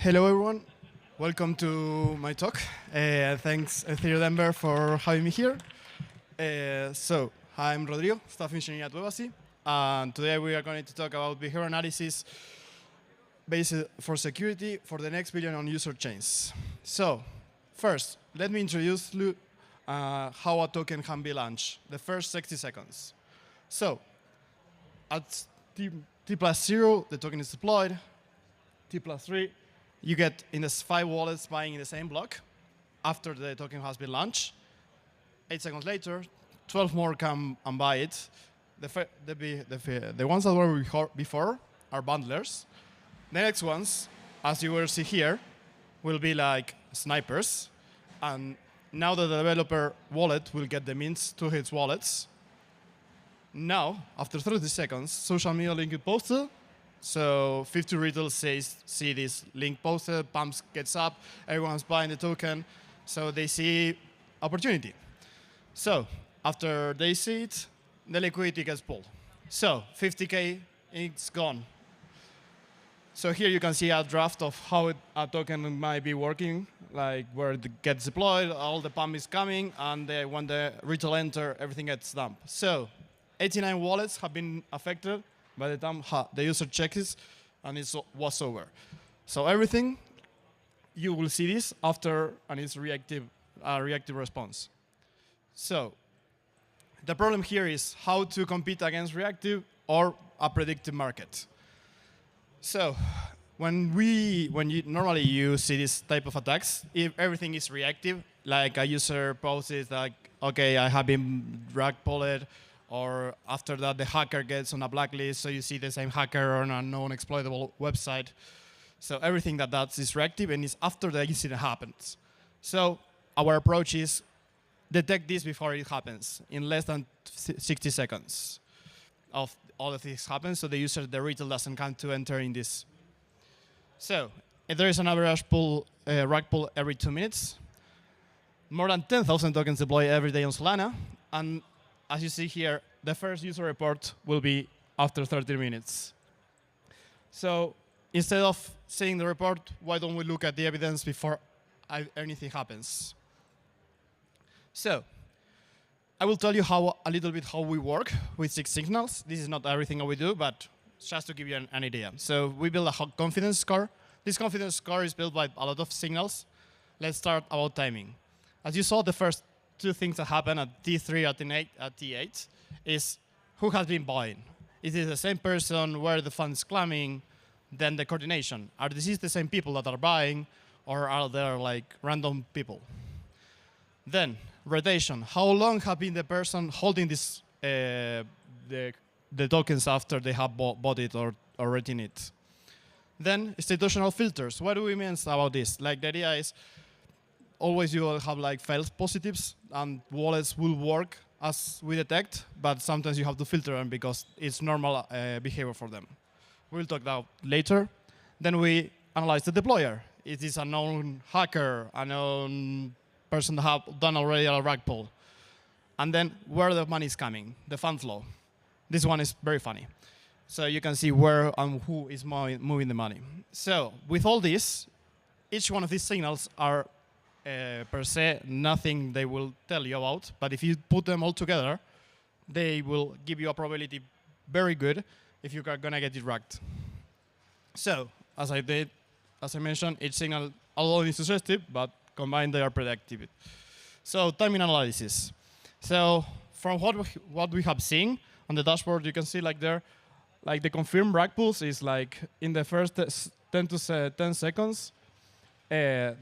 Hello, everyone. Welcome to my talk. Thanks, Ethereum Denver, for having me here. I'm Rodrigo, staff engineer at WebAssy, and today we are going to talk about behavior analysis based for security for the next billion on user chains. So, first, let me introduce you how a token can be launched. The first 60 seconds. So, at T plus 0, the token is deployed. T plus 3, you get in the 5 wallets buying in the same block after the token has been launched. 8 seconds later, 12 more come and buy it. The ones that were before are bundlers. The next ones, as you will see here, will be like snipers. And now the developer wallet will get the mints to its wallets. Now, after 30 seconds, social media link is posted. So 50 retail see this link posted, pumps gets up, everyone's buying the token, so they see opportunity. So after they see it, the liquidity gets pulled. So 50K, it's gone. So here you can see a draft of how a token might be working, like where it gets deployed, all the pump is coming, and when the retail enter, everything gets dumped. So 89 wallets have been affected by the time the user checks and it was over. So everything, you will see this after and it's reactive response. So the problem here is how to compete against reactive or a predictive market. So normally you see this type of attacks, if everything is reactive, like a user posts like, okay, I have been rag pulled, or after that, the hacker gets on a blacklist, so you see the same hacker on a known exploitable website. So everything that does is reactive, and it's after the incident happens. So our approach is detect this before it happens, in less than 60 seconds of all of this happens, so the retail doesn't come to enter in this. So if there is an average rug pull every 2 minutes, more than 10,000 tokens deploy every day on Solana, and as you see here, the first user report will be after 30 minutes. So instead of seeing the report, why don't we look at the evidence before anything happens? So I will tell you a little bit how we work with 6 signals. This is not everything that we do, but just to give you an idea. So we build a confidence score. This confidence score is built by a lot of signals. Let's start about timing. As you saw, the first 2 things that happen at T3 at T8 is who has been buying. Is it the same person, where the fund is climbing, then the coordination. Are these the same people that are buying, or are there like random people? Then rotation. How long have been the person holding this the tokens after they have bought it or written it? Then institutional filters. What do we mean about this? Like the idea is, always you will have like false positives, and wallets will work as we detect, but sometimes you have to filter them because it's normal behavior for them. We'll talk about later. Then we analyze the deployer. It is a known hacker, a known person that have done already a rug pull. And then where the money is coming, the fund flow. This one is very funny. So you can see where and who is moving the money. So with all this, each one of these signals are per se nothing they will tell you about, but if you put them all together, they will give you a probability very good if you are gonna get it rugged. So as I mentioned, each signal alone is suggestive, but combined they are predictive. So timing analysis. So from what we have seen on the dashboard, you can see like there, like the confirmed rug pulls is like in the first 10 seconds. They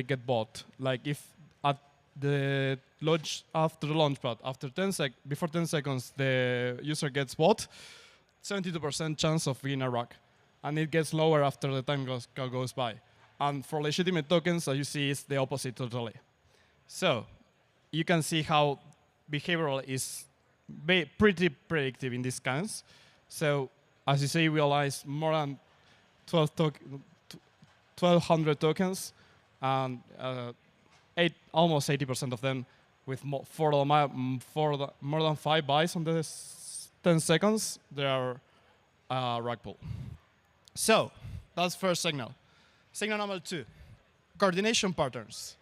get bought. Like if at the launch after the launchpad, before 10 seconds, the user gets bought, 72% chance of being a rug, and it gets lower after the time goes by. And for legitimate tokens, as you see, it's the opposite totally. So you can see how behavioral is pretty predictive in this case. So as you see, we analyze more than 1,200 tokens, and almost 80% of them with more than 5 buys on the 10 seconds, they are rug pull. So That's first signal. Signal number 2, coordination patterns.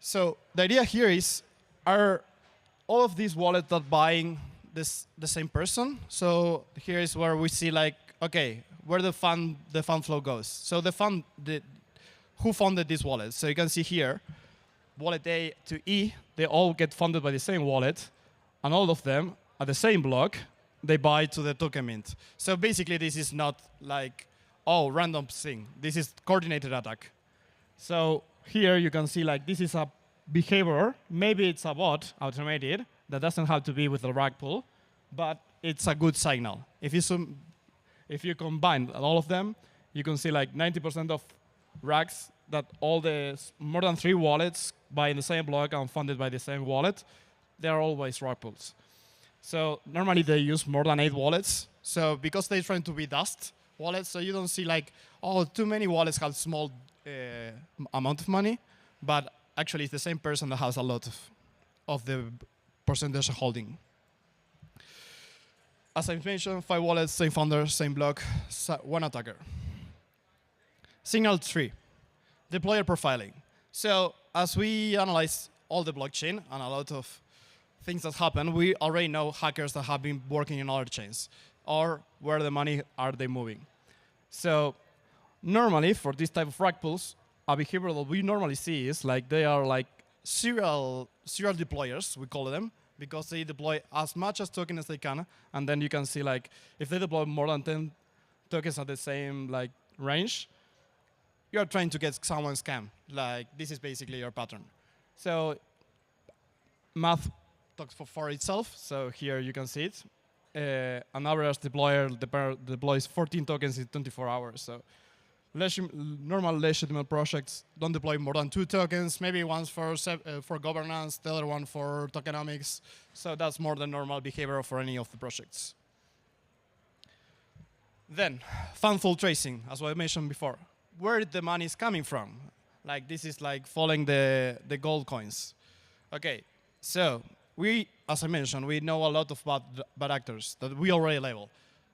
So the idea here is, are all of these wallets that buying the same person? So here is where we see like, okay, where the fund flow goes. So who funded this wallet? So you can see here, wallet A to E, they all get funded by the same wallet, and all of them at the same block, they buy to the token mint. So basically, this is not like, oh, random thing. This is coordinated attack. So here you can see like this is a behavior. Maybe it's a bot automated that doesn't have to be with the rag pool, but it's a good signal. If you combine all of them, you can see like 90% of rags that all the more than 3 wallets buy in the same block and funded by the same wallet, they are always rag pools. So normally they use more than 8 wallets. So because they're trying to be dust wallets, so you don't see like, oh, too many wallets have small amount of money, but actually it's the same person that has a lot of the percentage holding. As I mentioned, 5 wallets, same founder, same block, one attacker. Signal 3, deployer profiling. So as we analyze all the blockchain and a lot of things that happen, we already know hackers that have been working in other chains, or where the money are they moving. So normally for this type of rug pools, a behavior that we normally see is like they are like serial deployers, we call them, because they deploy as much as token as they can, and then you can see like if they deploy more than 10 tokens at the same like range, you are trying to get someone scam. Like this is basically your pattern. So math talks for itself. So here you can see it. An average deployer deploys 14 tokens in 24 hours. So normal legitimate projects don't deploy more than 2 tokens. Maybe one's for governance, the other one for tokenomics. So that's more than normal behavior for any of the projects. Then, fanful tracing, as I mentioned before. Where the money is coming from? Like this is like following the gold coins. Okay, so as I mentioned, we know a lot of bad actors that we already label,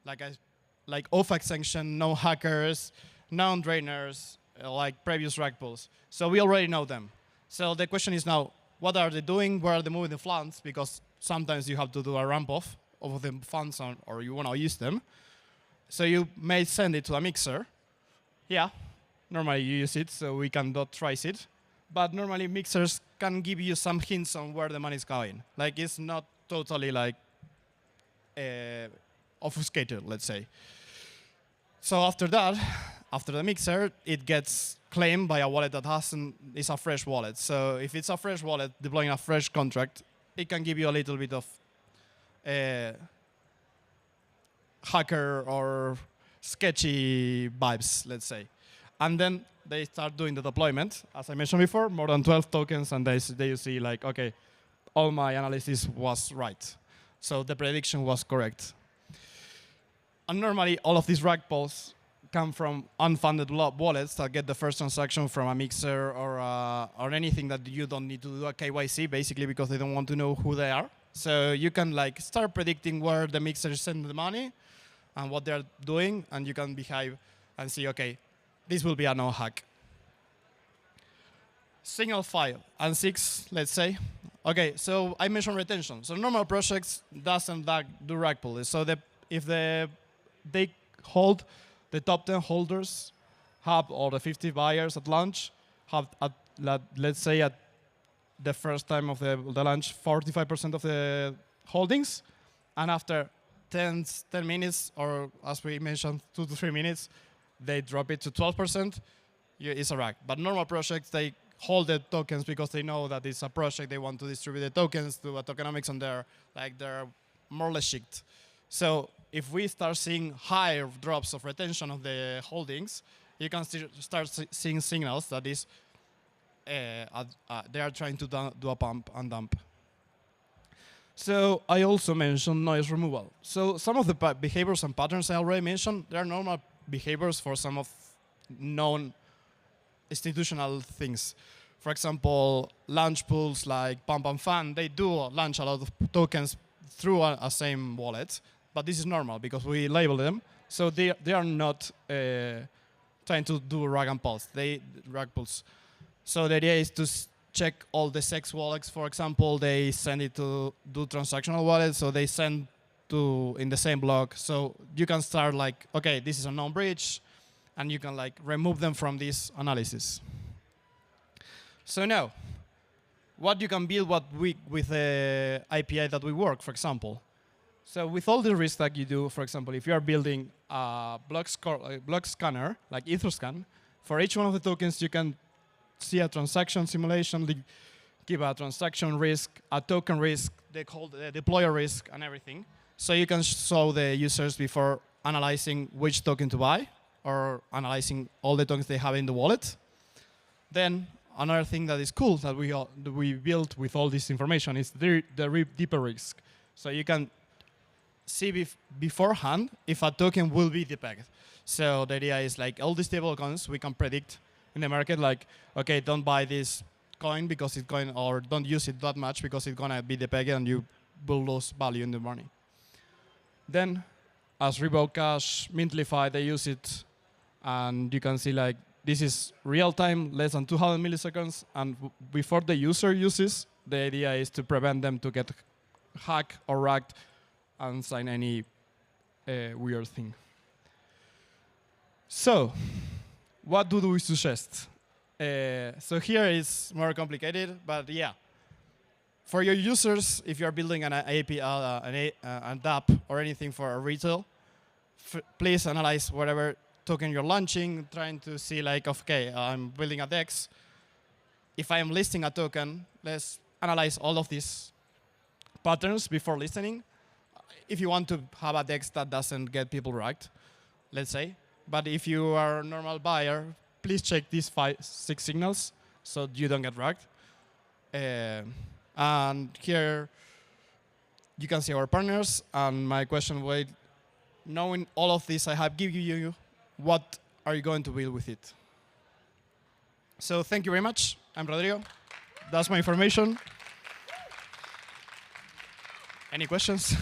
like OFAC sanction, no hackers, non-drainers, like previous rag pools. So we already know them. So the question is now, what are they doing? Where are they moving the funds? Because sometimes you have to do a ramp off of the funds or you want to use them. So you may send it to a mixer. Yeah, normally you use it, so we cannot trace it. But normally mixers can give you some hints on where the money is going. Like it's not totally like obfuscated, let's say. So after that, after the mixer, it gets claimed by a wallet that is a fresh wallet. So if it's a fresh wallet deploying a fresh contract, it can give you a little bit of hacker or sketchy vibes, let's say. And then they start doing the deployment. As I mentioned before, more than 12 tokens, and they see like, okay, all my analysis was right. So the prediction was correct. And normally, all of these rag pools come from unfunded wallets that get the first transaction from a mixer or anything that you don't need to do a KYC, basically because they don't want to know who they are. So you can like start predicting where the mixer is sending the money and what they're doing, and you can behave and see, okay, this will be a no hack. Signal 5 and 6, let's say. Okay, so I mentioned retention. So normal projects doesn't do rag pull. So if they hold, the top 10 holders have, or the 50 buyers at launch have, let's say at the first time of the launch, 45% of the holdings, and after 10 minutes, or as we mentioned, 2 to 3 minutes, they drop it to 12%, it's a rag. But normal projects, they hold the tokens because they know that it's a project, they want to distribute the tokens to a tokenomics, and they're more or less shipped. So if we start seeing higher drops of retention of the holdings, you can start seeing signals that is they are trying to do a pump and dump. So I also mentioned noise removal. So some of the behaviors and patterns I already mentioned, they are normal behaviors for some of known institutional things. For example, launch pools like Pump and Fun, they do launch a lot of tokens through a same wallet, but this is normal because we label them So they are not trying to do rag and pulse. They rag pulse. So the idea is to check all the sex wallets. For example, they send it to do transactional wallets, so they send to in the same block. So you can start like, okay, this is a known breach, and you can like remove them from this analysis. So now, what you can build with the API that we work, for example. So with all the risk that you do, for example, if you are building a block scanner, like Etherscan, for each one of the tokens, you can see a transaction simulation, give a transaction risk, a token risk, they call the deployer risk, and everything. So you can show the users before analyzing which token to buy or analyzing all the tokens they have in the wallet. Then another thing that is cool that we built with all this information is the deeper risk. So you can see beforehand if a token will be depegged. So the idea is like all these stablecoins we can predict in the market, like, okay, don't buy this coin because it's going, or don't use it that much because it's gonna be depegged and you will lose value in the money. Then, as Revoke Cash, Mintlify, they use it, and you can see like this is real time, less than 200 milliseconds, and before the user uses, the idea is to prevent them to get hacked or racked and sign any weird thing. So, what do we suggest? So here is more complicated, but yeah. For your users, if you're building an API, an app, or anything for a retail, please analyze whatever token you're launching, trying to see like, okay, I'm building a DEX. If I am listing a token, let's analyze all of these patterns before listening. If you want to have a DEX that doesn't get people racked, let's say. But if you are a normal buyer, please check these 5, 6 signals so you don't get racked. And here you can see our partners. And my question was, knowing all of this I have given you, what are you going to build with it? So thank you very much. I'm Rodrigo. That's my information. Any questions?